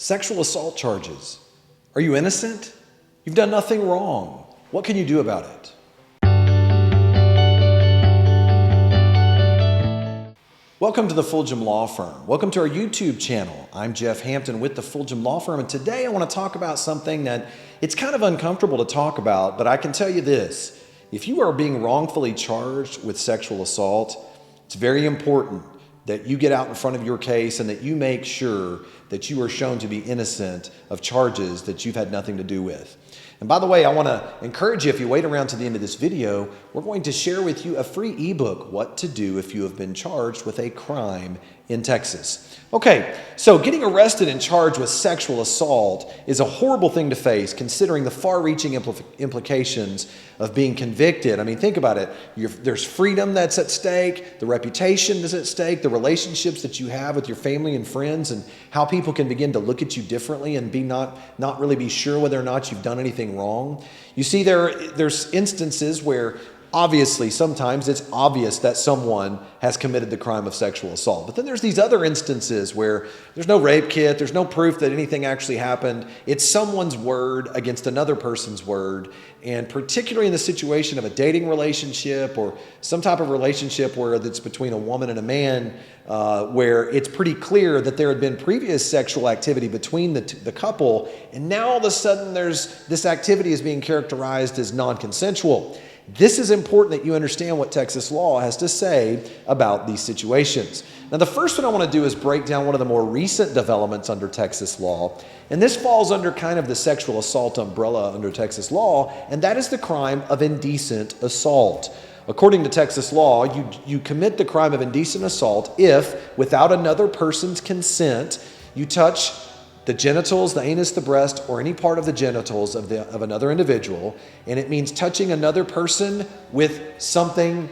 Sexual assault charges. Are you innocent? You've done nothing wrong. What can you do about it? Welcome to the Fulgham Law Firm. Welcome to our YouTube channel. I'm Jeff Hampton with the Fulgham Law Firm, and today I want to talk about something that it's kind of uncomfortable to talk about, but I can tell you this. If you are being wrongfully charged with sexual assault, it's very important that you get out in front of your case and that you make sure that you are shown to be innocent of charges that you've had nothing to do with. And by the way, I want to encourage you, if you wait around to the end of this video, we're going to share with you a free ebook, What to Do If You Have Been Charged with a Crime in Texas. Okay, so getting arrested and charged with sexual assault is a horrible thing to face, considering the far-reaching implications of being convicted. I mean, think about it. There's freedom that's at stake, the reputation is at stake, the relationships that you have with your family and friends, and how people can begin to look at you differently and not really be sure whether or not you've done anything wrong. You see, there's instances where obviously, sometimes it's obvious that someone has committed the crime of sexual assault. But then there's these other instances where there's no rape kit, there's no proof that anything actually happened. It's someone's word against another person's word. And particularly in the situation of a dating relationship or some type of relationship where it's between a woman and a man, where it's pretty clear that there had been previous sexual activity between the couple, and now all of a sudden this activity is being characterized as non-consensual. This is important that you understand what Texas law has to say about these situations. Now, the first one I want to do is break down one of the more recent developments under Texas law, and this falls under kind of the sexual assault umbrella under Texas law, and that is the crime of indecent assault. According to Texas law, you commit the crime of indecent assault if, without another person's consent, you touch the genitals, the anus, the breast, or any part of the genitals of another individual, and it means touching another person with something,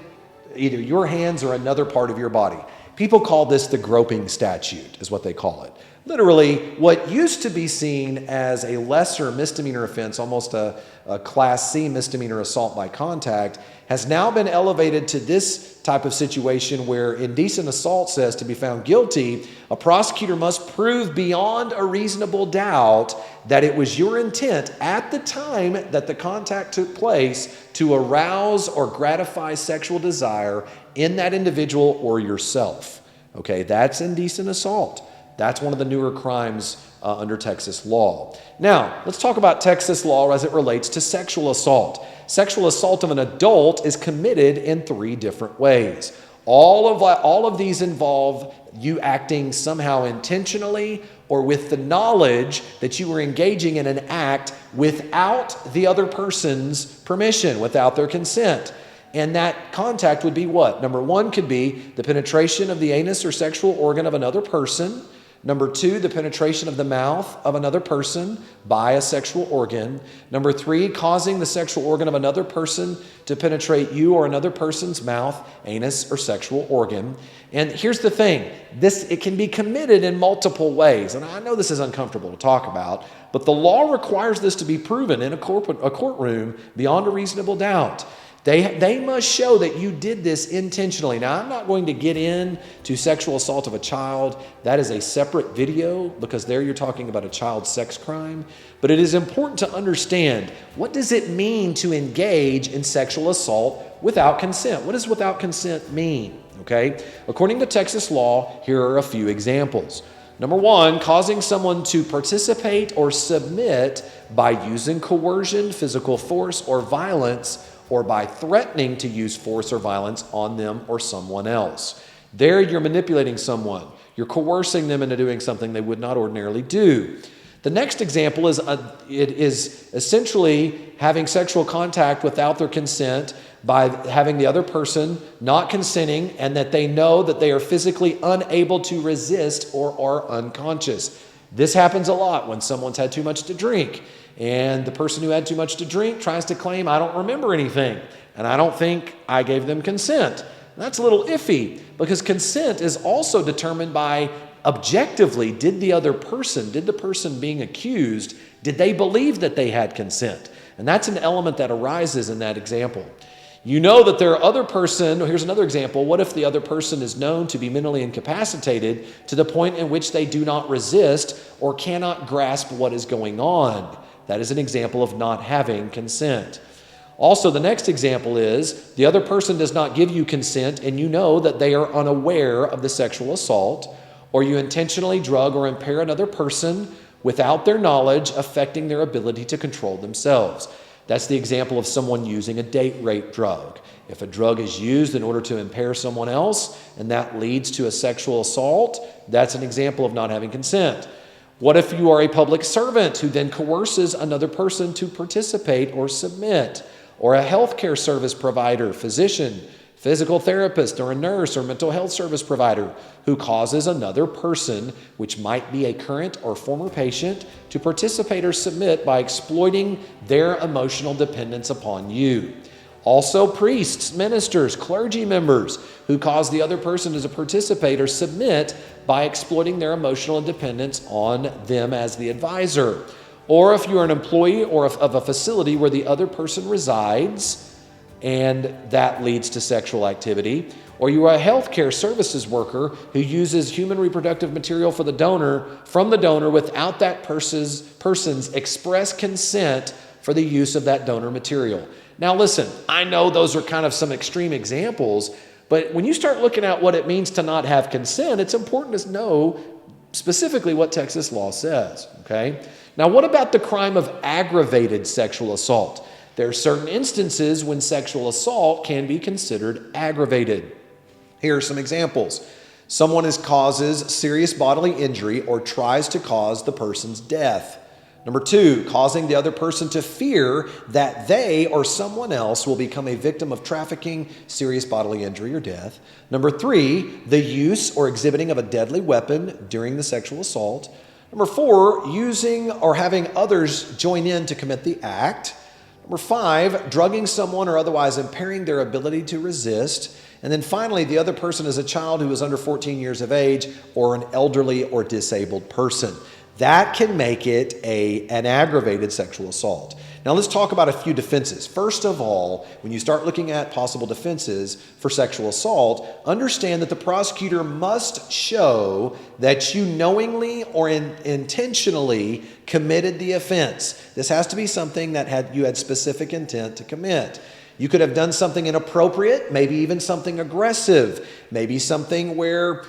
either your hands or another part of your body. People call this the groping statute, is what they call it. Literally, what used to be seen as a lesser misdemeanor offense, almost a Class C misdemeanor assault by contact, has now been elevated to this type of situation where indecent assault says to be found guilty, a prosecutor must prove beyond a reasonable doubt that it was your intent at the time that the contact took place to arouse or gratify sexual desire in that individual or yourself. Okay, that's indecent assault. That's one of the newer crimes under Texas law. Now, let's talk about Texas law as it relates to sexual assault. Sexual assault of an adult is committed in 3 different ways. All of these involve you acting somehow intentionally or with the knowledge that you were engaging in an act without the other person's permission, without their consent. And that contact would be what? Number 1 could be the penetration of the anus or sexual organ of another person. Number 2, the penetration of the mouth of another person by a sexual organ. Number 3, causing the sexual organ of another person to penetrate you or another person's mouth, anus, or sexual organ. And here's the thing, it can be committed in multiple ways. And I know this is uncomfortable to talk about, but the law requires this to be proven in a courtroom beyond a reasonable doubt. They must show that you did this intentionally. Now, I'm not going to get into sexual assault of a child. That is a separate video because there you're talking about a child sex crime. But it is important to understand, what does it mean to engage in sexual assault without consent? What does without consent mean? Okay? According to Texas law, here are a few examples. Number 1, causing someone to participate or submit by using coercion, physical force, or violence, or by threatening to use force or violence on them or someone else. There you're manipulating someone. You're coercing them into doing something they would not ordinarily do. The next example is it is essentially having sexual contact without their consent by having the other person not consenting and that they know that they are physically unable to resist or are unconscious. This happens a lot when someone's had too much to drink. And the person who had too much to drink tries to claim, I don't remember anything, and I don't think I gave them consent. That's a little iffy because consent is also determined by objectively, did the person being accused, did they believe that they had consent? And that's an element that arises in that example. You know that their other person, here's another example, what if the other person is known to be mentally incapacitated to the point in which they do not resist or cannot grasp what is going on? That is an example of not having consent. Also, the next example is the other person does not give you consent and you know that they are unaware of the sexual assault, or you intentionally drug or impair another person without their knowledge, affecting their ability to control themselves. That's the example of someone using a date rape drug. If a drug is used in order to impair someone else and that leads to a sexual assault, that's an example of not having consent. What if you are a public servant who then coerces another person to participate or submit? Or a healthcare service provider, physician, physical therapist, or a nurse or mental health service provider who causes another person, which might be a current or former patient, to participate or submit by exploiting their emotional dependence upon you. Also, priests, ministers, clergy members who cause the other person to participate or submit by exploiting their emotional dependence on them as the advisor. Or if you're an employee or of a facility where the other person resides and that leads to sexual activity, or you are a healthcare services worker who uses human reproductive material from the donor without that person's express consent for the use of that donor material. Now listen, I know those are kind of some extreme examples, but when you start looking at what it means to not have consent, it's important to know specifically what Texas law says, okay? Now, what about the crime of aggravated sexual assault? There are certain instances when sexual assault can be considered aggravated. Here are some examples. Someone causes serious bodily injury or tries to cause the person's death. Number 2, causing the other person to fear that they or someone else will become a victim of trafficking, serious bodily injury, or death. Number 3, the use or exhibiting of a deadly weapon during the sexual assault. Number 4, using or having others join in to commit the act. Number 5, drugging someone or otherwise impairing their ability to resist. And then finally, the other person is a child who is under 14 years of age or an elderly or disabled person. That can make it an aggravated sexual assault. Now let's talk about a few defenses. First of all, when you start looking at possible defenses for sexual assault, understand that the prosecutor must show that you knowingly or intentionally committed the offense. This has to be something that you had specific intent to commit. You could have done something inappropriate, maybe even something aggressive, maybe something where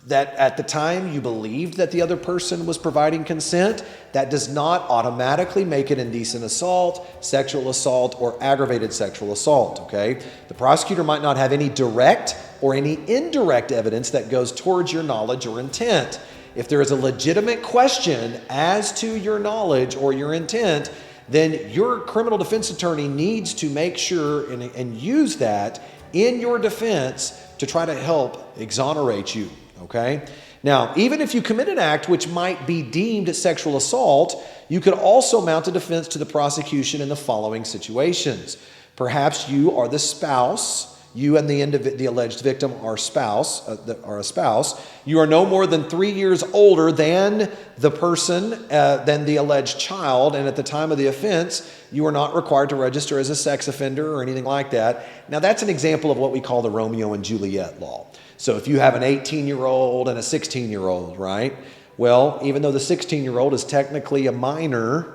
that at the time you believed that the other person was providing consent. That does not automatically make it indecent assault, sexual assault, or aggravated sexual assault, okay? The prosecutor might not have any direct or any indirect evidence that goes towards your knowledge or intent. If there is a legitimate question as to your knowledge or your intent, then your criminal defense attorney needs to make sure and use that in your defense to try to help exonerate you. Okay? Now, even if you commit an act which might be deemed sexual assault, you could also mount a defense to the prosecution in the following situations. Perhaps you are the spouse. You and the alleged victim are a spouse. You are no more than 3 years older than the person, than the alleged child, and at the time of the offense, you are not required to register as a sex offender or anything like that. Now, that's an example of what we call the Romeo and Juliet law. So if you have an 18-year-old and a 16-year-old, right? Well, even though the 16-year-old is technically a minor,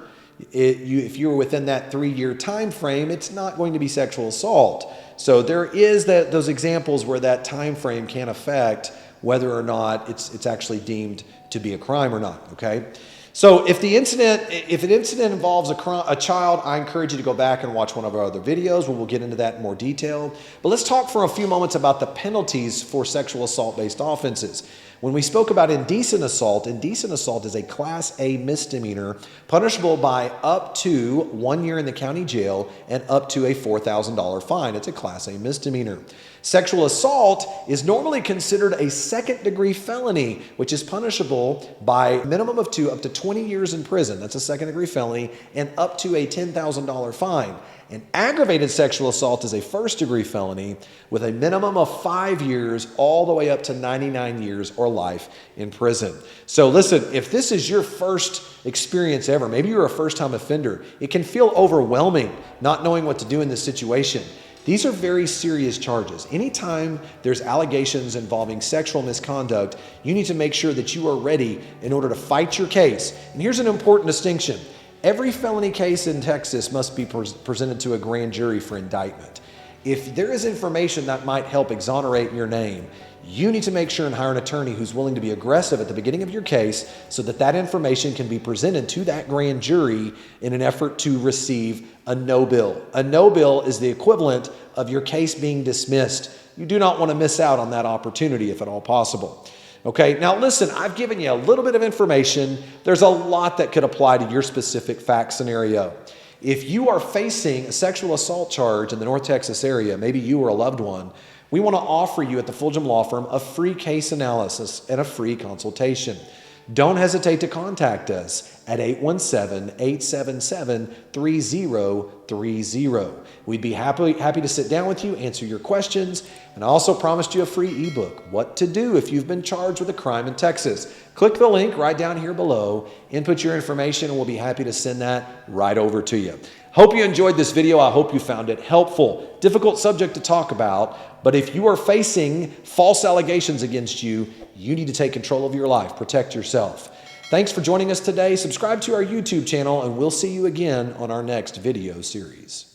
if you're within that 3-year time frame, it's not going to be sexual assault. So there is those examples where that time frame can affect whether or not it's actually deemed to be a crime or not, okay? So if an incident involves a child, I encourage you to go back and watch one of our other videos where we'll get into that in more detail. But let's talk for a few moments about the penalties for sexual assault-based offenses. When we spoke about indecent assault is a Class A misdemeanor punishable by up to 1 year in the county jail and up to a $4,000 fine. It's a Class A misdemeanor. Sexual assault is normally considered a second-degree felony, which is punishable by a minimum of 2 up to 20 years in prison. That's a second-degree felony, and up to a $10,000 fine. And aggravated sexual assault is a first-degree felony with a minimum of 5 years all the way up to 99 years or life in prison. So listen, if this is your first experience ever, maybe you're a first-time offender, it can feel overwhelming not knowing what to do in this situation. These are very serious charges. Anytime there's allegations involving sexual misconduct, you need to make sure that you are ready in order to fight your case. And here's an important distinction. Every felony case in Texas must be presented to a grand jury for indictment. If there is information that might help exonerate your name, you need to make sure and hire an attorney who's willing to be aggressive at the beginning of your case so that that information can be presented to that grand jury in an effort to receive a no bill. A no bill is the equivalent of your case being dismissed. You do not want to miss out on that opportunity if at all possible. Okay, now listen, I've given you a little bit of information. There's a lot that could apply to your specific fact scenario. If you are facing a sexual assault charge in the North Texas area, maybe you or a loved one, we want to offer you at the Fulgham Law Firm a free case analysis and a free consultation. Don't hesitate to contact us at 817-877-3030. We'd be happy to sit down with you, answer your questions, and I also promised you a free ebook, What to Do If You've Been Charged with a Crime in Texas. Click the link right down here below, input your information, and we'll be happy to send that right over to you. Hope you enjoyed this video. I hope you found it helpful. Difficult subject to talk about, but if you are facing false allegations against you, you need to take control of your life. Protect yourself. Thanks for joining us today. Subscribe to our YouTube channel, and we'll see you again on our next video series.